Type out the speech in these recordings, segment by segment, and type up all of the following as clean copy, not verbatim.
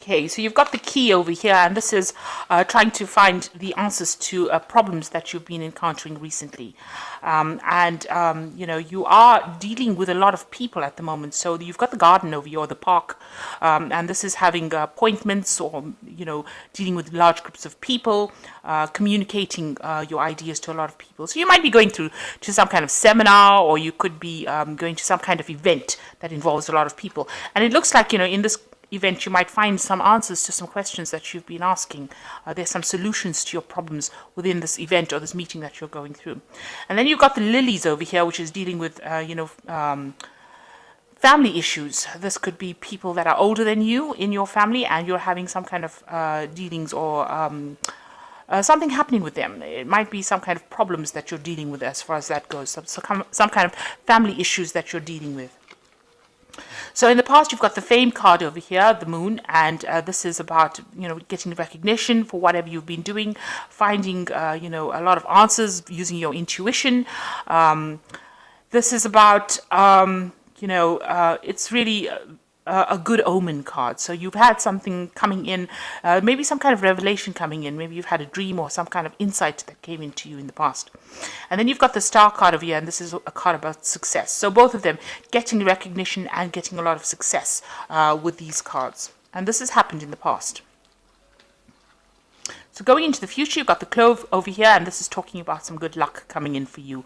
Okay, so you've got the key over here, and this is trying to find the answers to problems that you've been encountering recently. You know, you are dealing with a lot of people at the moment. So you've got the garden over here, or the park, and this is having appointments, or, you know, dealing with large groups of people, communicating your ideas to a lot of people. So you might be going to some kind of seminar, or you could be going to some kind of event that involves a lot of people. And it looks like, you know, in this event you might find some answers to some questions that you've been asking. There's some solutions to your problems within this event or this meeting that you're going through. And then you've got the lilies over here, which is dealing with family issues. This could be people that are older than you in your family, and you're having some kind of dealings, or something happening with them. It might be some kind of problems that you're dealing with as far as that goes. Some kind of family issues that you're dealing with. So in the past, you've got the fame card over here, the moon, and this is about, you know, getting recognition for whatever you've been doing, finding, you know, a lot of answers using your intuition. This is about, you know, it's really a good omen card. So you've had something coming in, maybe some kind of revelation coming in. Maybe you've had a dream or some kind of insight that came into you in the past. And then you've got the star card over here, and this is a card about success. So both of them, getting recognition and getting a lot of success with these cards. And this has happened in the past. So going into the future, you've got the clove over here, and this is talking about some good luck coming in for you.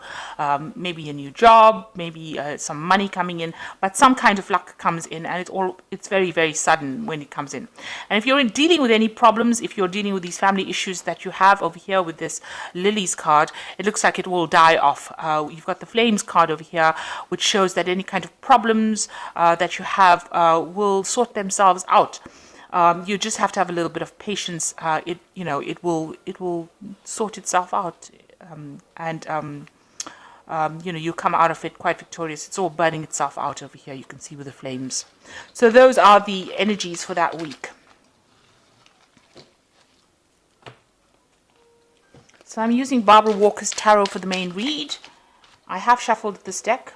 Maybe a new job, maybe some money coming in, but some kind of luck comes in, and it's very, very sudden when it comes in. And if you're dealing with any problems, if you're dealing with these family issues that you have over here with this lilies card, it looks like it will die off. You've got the flames card over here, which shows that any kind of problems that you have will sort themselves out. You just have to have a little bit of patience. It will sort itself out, you know, you come out of it quite victorious. It's all burning itself out over here. You can see with the flames. So those are the energies for that week. So I'm using Barbara Walker's tarot for the main read. I have shuffled this deck.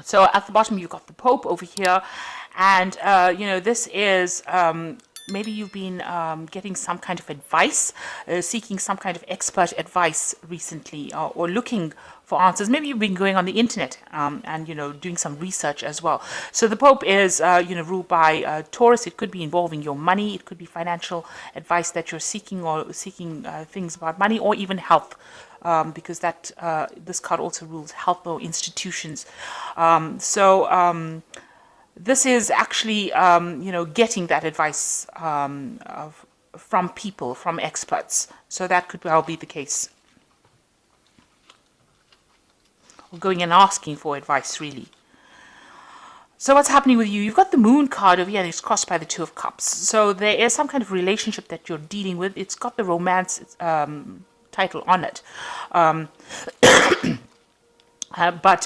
So at the bottom, you've got the Pope over here, and you know, this is maybe you've been getting some kind of advice, seeking some kind of expert advice recently, or looking for answers. Maybe you've been going on the internet and, you know, doing some research as well. So the Pope is you know, ruled by Taurus. It could be involving your money. It could be financial advice that you're seeking, or seeking things about money, or even health. Because that this card also rules health or institutions. This is actually, you know, getting that advice from people, from experts. So that could well be the case. Or going and asking for advice, really. So what's happening with you? You've got the moon card over here, and it's crossed by the Two of Cups. So there is some kind of relationship that you're dealing with. It's got the romance title on it, but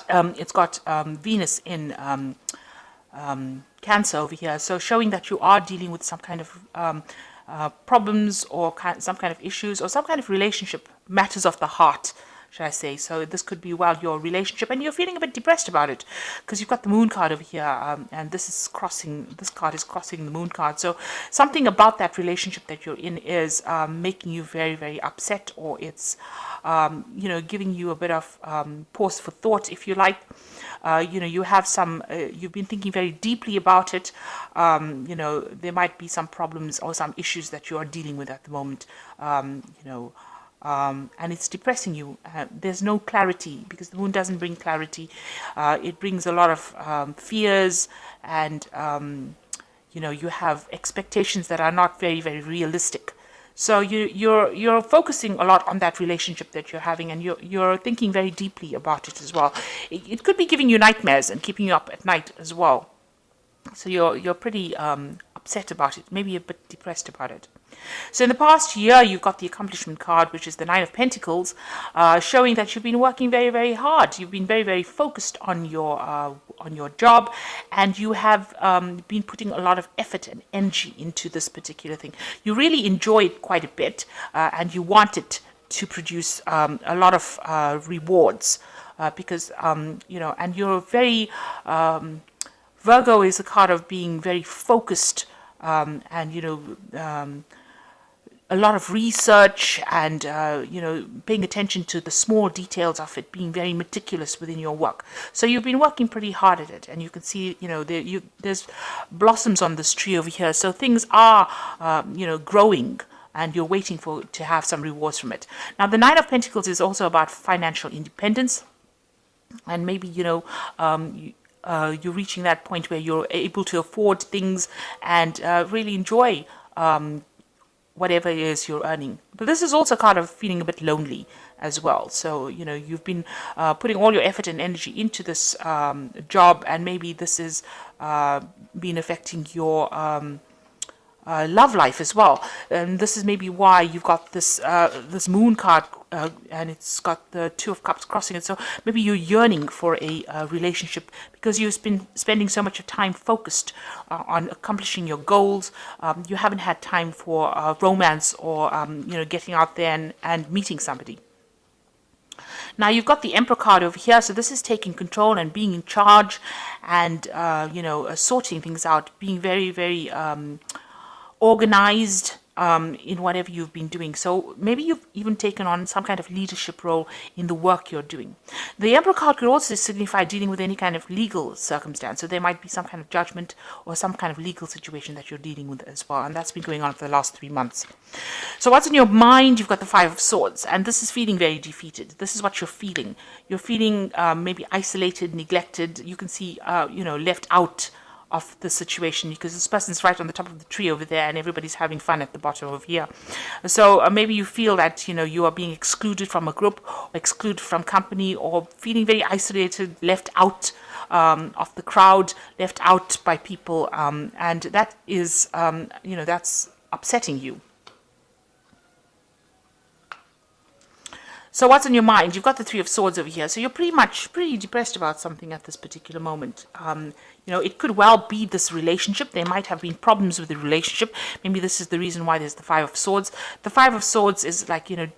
it's got Venus in Cancer over here, so showing that you are dealing with some kind of problems, or some kind of issues, or some kind of relationship, matters of the heart, should I say. So this could be, well, your relationship, and you're feeling a bit depressed about it, because you've got the moon card over here, and this card is crossing the moon card. So something about that relationship that you're in is making you very, very upset, or it's you know, giving you a bit of pause for thought, if you like. You know, you have some, you've been thinking very deeply about it. You know, there might be some problems or some issues that you are dealing with at the moment. You know, and it's depressing you. There's no clarity, because the moon doesn't bring clarity. It brings a lot of fears, and you know, you have expectations that are not very, very realistic. So you're focusing a lot on that relationship that you're having, and you're thinking very deeply about it as well. It could be giving you nightmares and keeping you up at night as well. So you're pretty upset about it, maybe a bit depressed about it. So in the past year, you've got the accomplishment card, which is the Nine of Pentacles, showing that you've been working very, very hard. You've been very, very focused on your job, and you have been putting a lot of effort and energy into this particular thing. You really enjoy it quite a bit, and you want it to produce a lot of rewards, because you know, and you're very Virgo is a card of being very focused, and you know, a lot of research, and you know, paying attention to the small details of it, being very meticulous within your work. So you've been working pretty hard at it, and you can see, you know, there's blossoms on this tree over here. So things are you know, growing, and you're waiting to have some rewards from it. Now the Nine of Pentacles is also about financial independence, and maybe, you know, you're reaching that point where you're able to afford things and really enjoy whatever it is you're earning. But this is also kind of feeling a bit lonely as well. So, you know, you've been putting all your effort and energy into this job, and maybe this is been affecting your love life as well. And this is maybe why you've got this this moon card, and it's got the Two of Cups crossing it. So maybe you're yearning for a relationship because you've been spending so much of time focused on accomplishing your goals. You haven't had time for romance, or you know, getting out there and meeting somebody. Now you've got the Emperor card over here, so this is taking control and being in charge, and you know, sorting things out, being very, very organized in whatever you've been doing. So maybe you've even taken on some kind of leadership role in the work you're doing. The Emperor card could also signify dealing with any kind of legal circumstance. So there might be some kind of judgment or some kind of legal situation that you're dealing with as well. And that's been going on for the last 3 months. So what's in your mind? You've got the Five of Swords, and this is feeling very defeated. This is what you're feeling. You're feeling maybe isolated, neglected. You can see, you know, left out of the situation, because this person's right on the top of the tree over there, and everybody's having fun at the bottom over here. So maybe you feel that, you know, you are being excluded from a group, or excluded from company, or feeling very isolated, left out of the crowd, left out by people, and that is, you know, that's upsetting you. So what's on your mind? You've got the Three of Swords over here. So you're pretty depressed about something at this particular moment. You know, it could well be this relationship. There might have been problems with the relationship. Maybe this is the reason why there's the Five of Swords. The Five of Swords is like, you know,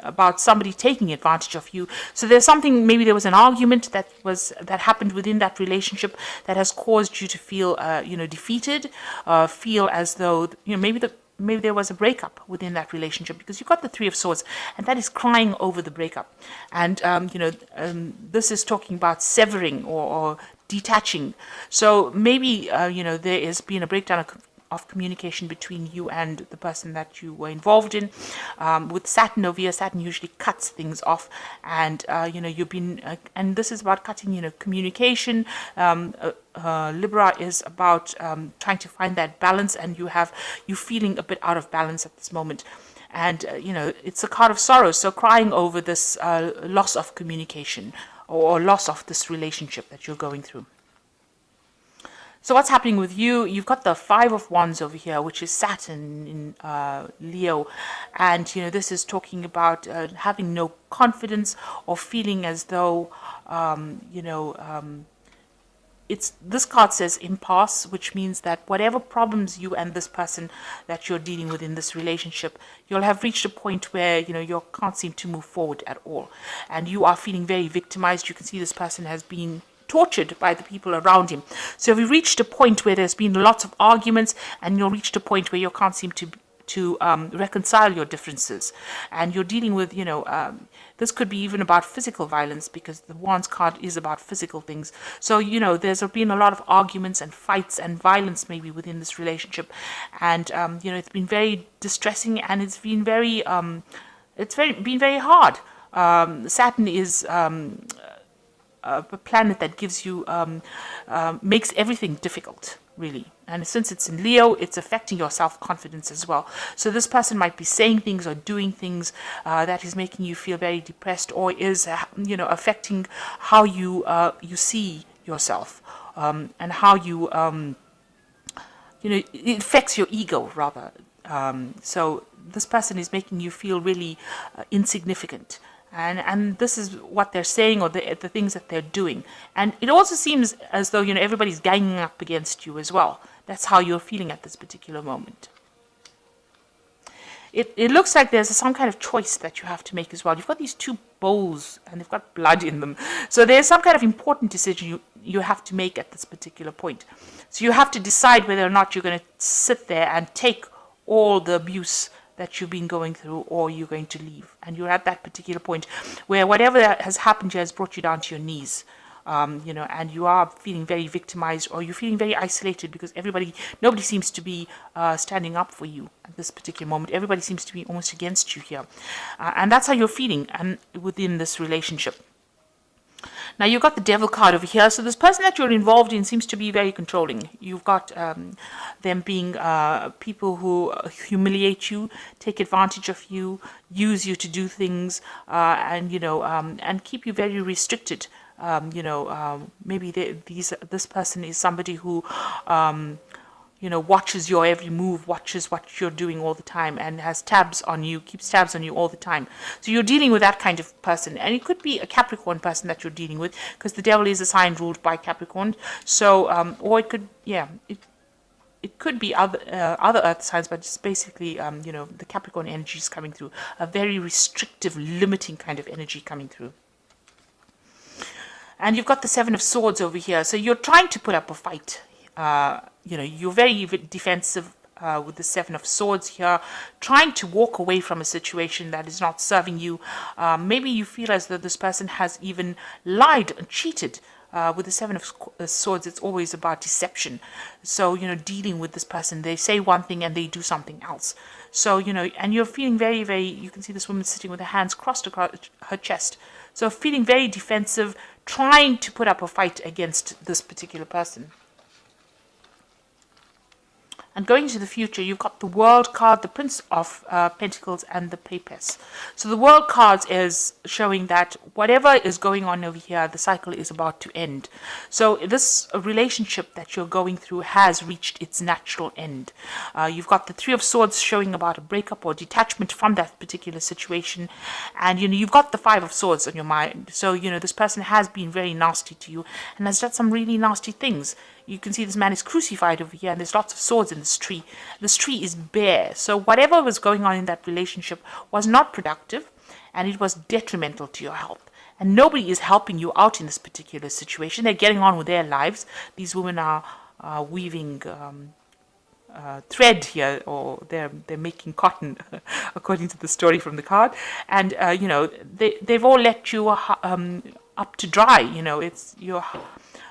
about somebody taking advantage of you. So there's something, maybe there was an argument that happened within that relationship that has caused you to feel, you know, defeated, feel as though, you know, maybe there was a breakup within that relationship, because you've got the Three of Swords, and that is crying over the breakup. And, you know, this is talking about severing or detaching. So maybe, you know, there has been a breakdown of communication between you and the person that you were involved in. With Saturn over here, Saturn usually cuts things off, and you know, you've been, and this is about cutting, you know, communication. Libra is about trying to find that balance, and you feeling a bit out of balance at this moment. And you know, it's a card of sorrow, so crying over this loss of communication, or loss of this relationship that you're going through. So what's happening with you? You've got the Five of Wands over here, which is Saturn in Leo. And, you know, this is talking about having no confidence, or feeling as though, you know, this card says impasse, which means that whatever problems you and this person that you're dealing with in this relationship, you'll have reached a point where, you know, you can't seem to move forward at all. And you are feeling very victimized. You can see this person has been tortured by the people around him. So we reached a point where there's been lots of arguments, and you'll reach a point where you can't seem to reconcile your differences, and you're dealing with, you know, this could be even about physical violence, because the Wands card is about physical things. So, you know, there's been a lot of arguments and fights and violence maybe within this relationship, and you know, it's been very distressing, and it's been very been very hard. Saturn is a planet that gives you, makes everything difficult, really. And since it's in Leo, it's affecting your self-confidence as well. So this person might be saying things or doing things that is making you feel very depressed, or is, you know, affecting how you you see yourself, and how you, you know, it affects your ego, rather. So this person is making you feel really insignificant. And this is what they're saying, or the things that they're doing. And it also seems as though, everybody's ganging up against you as well. That's how you're feeling at this particular moment. It looks like there's some kind of choice that you have to make as well. You've got these two bowls and they've got blood in them. So there's some kind of important decision you have to make at this particular point. So you have to decide whether or not you're going to sit there and take all the abuse that you've been going through, or you're going to leave. And you're at that particular point where whatever that has happened here has brought you down to your knees. And you are feeling very victimized, or you're feeling very isolated, because nobody seems to be standing up for you at this particular moment. Everybody seems to be almost against you here. And that's how you're feeling within this relationship. Now, you've got the Devil card over here. So this person that you're involved in seems to be very controlling. You've got them being people who humiliate you, take advantage of you, use you to do things, and keep you very restricted. Maybe this person is somebody who watches your every move, watches what you're doing all the time, and has tabs on you, keeps tabs on you all the time. So you're dealing with that kind of person. And it could be a Capricorn person that you're dealing with, because the Devil is a sign ruled by Capricorn. So, or it could, it could be other earth signs, but it's basically, the Capricorn energy is coming through. A very restrictive, limiting kind of energy coming through. And you've got the Seven of Swords over here. So you're trying to put up a fight. You're very defensive with the Seven of Swords here, trying to walk away from a situation that is not serving you. Maybe you feel as though this person has even lied and cheated. With the Seven of Swords, it's always about deception. So, dealing with this person, they say one thing and they do something else. So, and you're feeling very, very, you can see this woman sitting with her hands crossed across her chest. So feeling very defensive, trying to put up a fight against this particular person. And going into the future, you've got the World card, the Prince of Pentacles, and the Papess. So the World card is showing that whatever is going on over here, the cycle is about to end. So this relationship that you're going through has reached its natural end. You've got the Three of Swords showing about a breakup or detachment from that particular situation. And, you've got the Five of Swords on your mind. So, this person has been very nasty to you and has done some really nasty things. You can see this man is crucified over here, and there's lots of swords in this tree. This tree is bare. So whatever was going on in that relationship was not productive, and it was detrimental to your health. And nobody is helping you out in this particular situation. They're getting on with their lives. These women are weaving thread here, or they're making cotton, according to the story from the card. And, they've all let you up to dry.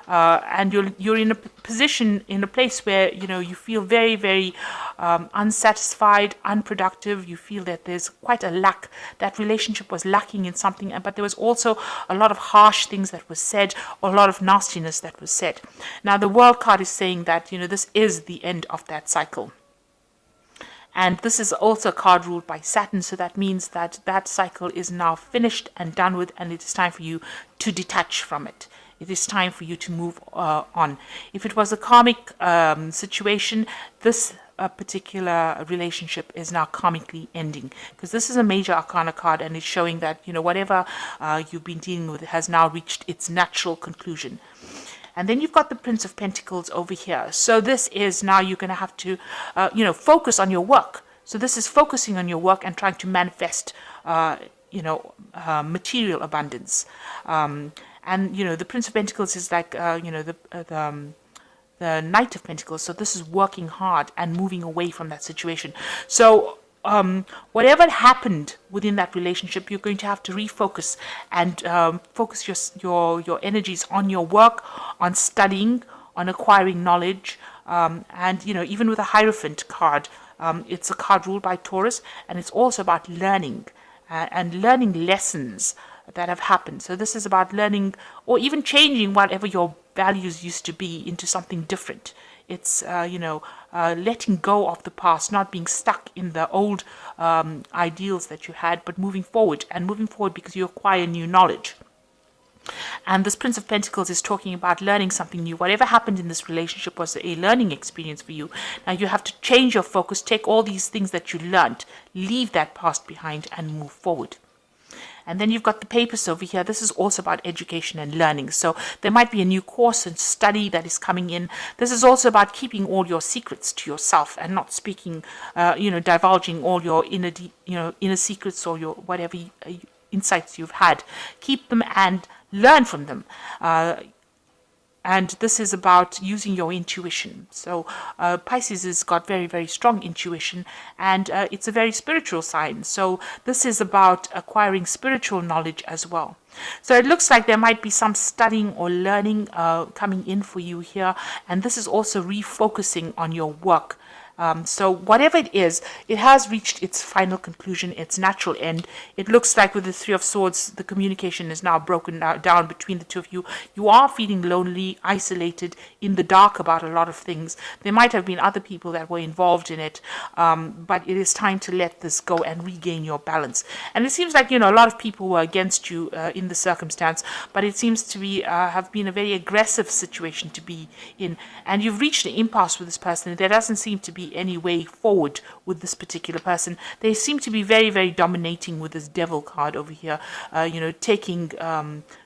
And you're in a position, in a place where you feel very, very unsatisfied, unproductive. You feel that there's quite a lack. That relationship was lacking in something, but there was also a lot of harsh things that was said, or a lot of nastiness that was said. Now the World card is saying that this is the end of that cycle. And this is also a card ruled by Saturn, so that means that that cycle is now finished and done with, and it is time for you to detach from it. It is time for you to move on. If it was a karmic situation, this particular relationship is now karmically ending, because this is a major arcana card, and it's showing that whatever you've been dealing with has now reached its natural conclusion. And then you've got the Prince of Pentacles over here. So this is now you're going to have to focus on your work. So this is focusing on your work and trying to manifest material abundance. And the Prince of Pentacles is like the Knight of Pentacles. So this is working hard and moving away from that situation. So whatever happened within that relationship, you're going to have to refocus and focus your energies on your work, on studying, on acquiring knowledge, and even with a Hierophant card, it's a card ruled by Taurus, and it's also about learning and learning lessons that have happened. So this is about learning, or even changing whatever your values used to be into something different. It's letting go of the past, not being stuck in the old ideals that you had, but moving forward because you acquire new knowledge. And this Prince of Pentacles is talking about learning something new. Whatever happened in this relationship was a learning experience for you. Now you have to change your focus, take all these things that you learned, leave that past behind and move forward. And then you've got the papers over here. This is also about education and learning. So there might be a new course and study that is coming in. This is also about keeping all your secrets to yourself and not speaking, divulging all your inner secrets or your whatever insights you've had. Keep them and learn from them. And this is about using your intuition. So Pisces has got very, very strong intuition, and it's a very spiritual sign. So this is about acquiring spiritual knowledge as well. So it looks like there might be some studying or learning coming in for you here. And this is also refocusing on your work. So whatever it is, it has reached its final conclusion, its natural end. It looks like with the Three of Swords, the communication is now broken down between the two of you. You are feeling lonely, isolated, in the dark about a lot of things. There might have been other people that were involved in it, but it is time to let this go and regain your balance. And it seems like, a lot of people were against you in the circumstance, but it seems to be have been a very aggressive situation to be in. And you've reached an impasse with this person. There doesn't seem to be any way forward with this particular person. They seem to be very, very dominating with this Devil card over here, taking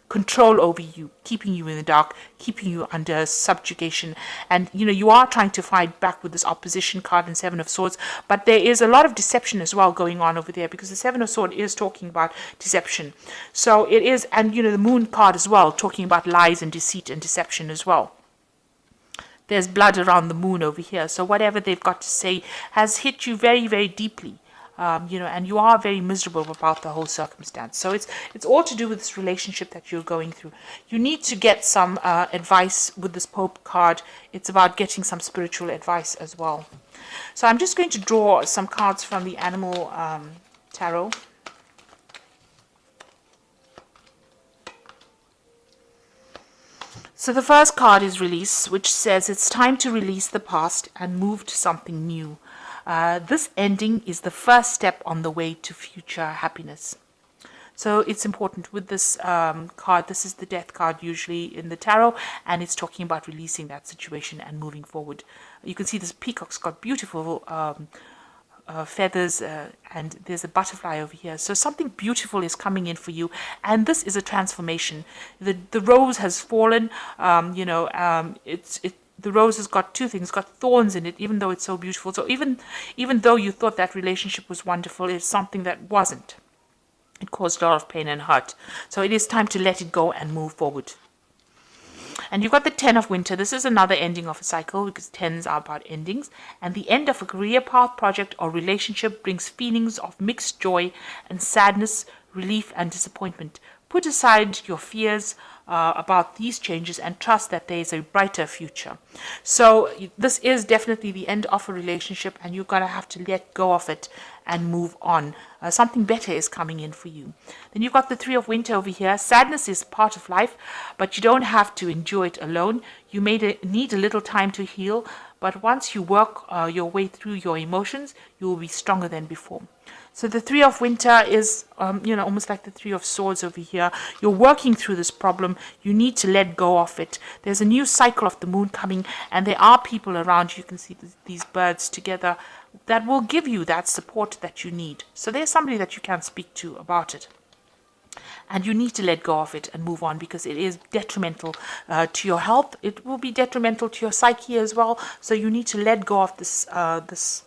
control over you, keeping you in the dark, keeping you under subjugation. And, you are trying to fight back with this opposition card and Seven of Swords, but there is a lot of deception as well going on over there, because the Seven of Swords is talking about deception. So it is, and, the Moon card as well, talking about lies and deceit and deception as well. There's blood around the moon over here. So whatever they've got to say has hit you very, very deeply. And you are very miserable about the whole circumstance. So it's all to do with this relationship that you're going through. You need to get some advice with this Pope card. It's about getting some spiritual advice as well. So I'm just going to draw some cards from the Animal Tarot. So the first card is Release, which says it's time to release the past and move to something new. This ending is the first step on the way to future happiness. So it's important with this card. This is the Death card usually in the tarot, and it's talking about releasing that situation and moving forward. You can see this peacock's got beautiful feathers, and there's a butterfly over here. So something beautiful is coming in for you, and this is a transformation. The rose has fallen. The rose has got two things, got thorns in it, even though it's so beautiful. So even though you thought that relationship was wonderful, it's something that wasn't. It caused a lot of pain and hurt. So it is time to let it go and move forward. And you've got the Ten of Winter. This is another ending of a cycle, because tens are about endings. And the end of a career path, project, or relationship brings feelings of mixed joy and sadness, relief and disappointment. Put aside your fears about these changes and trust that there is a brighter future. So this is definitely the end of a relationship, and you're going to have to let go of it and move on. Something better is coming in for you. Then you've got the Three of Winter over here. Sadness is part of life, but you don't have to endure it alone. You may need a little time to heal, but once you work your way through your emotions, you will be stronger than before. So the Three of Winter is, almost like the Three of Swords over here. You're working through this problem. You need to let go of it. There's a new cycle of the moon coming, and there are people around. You can see these birds together that will give you that support that you need. So there's somebody that you can speak to about it. And you need to let go of it and move on, because it is detrimental to your health. It will be detrimental to your psyche as well. So you need to let go of this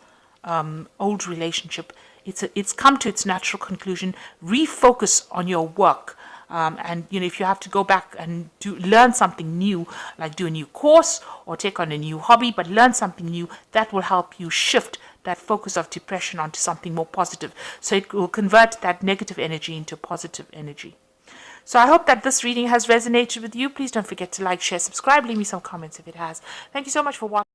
old relationship. It's come to its natural conclusion. Refocus on your work. And if you have to go back and learn something new, like do a new course or take on a new hobby, but learn something new, that will help you shift that focus of depression onto something more positive. So it will convert that negative energy into positive energy. So I hope that this reading has resonated with you. Please don't forget to like, share, subscribe, leave me some comments if it has. Thank you so much for watching.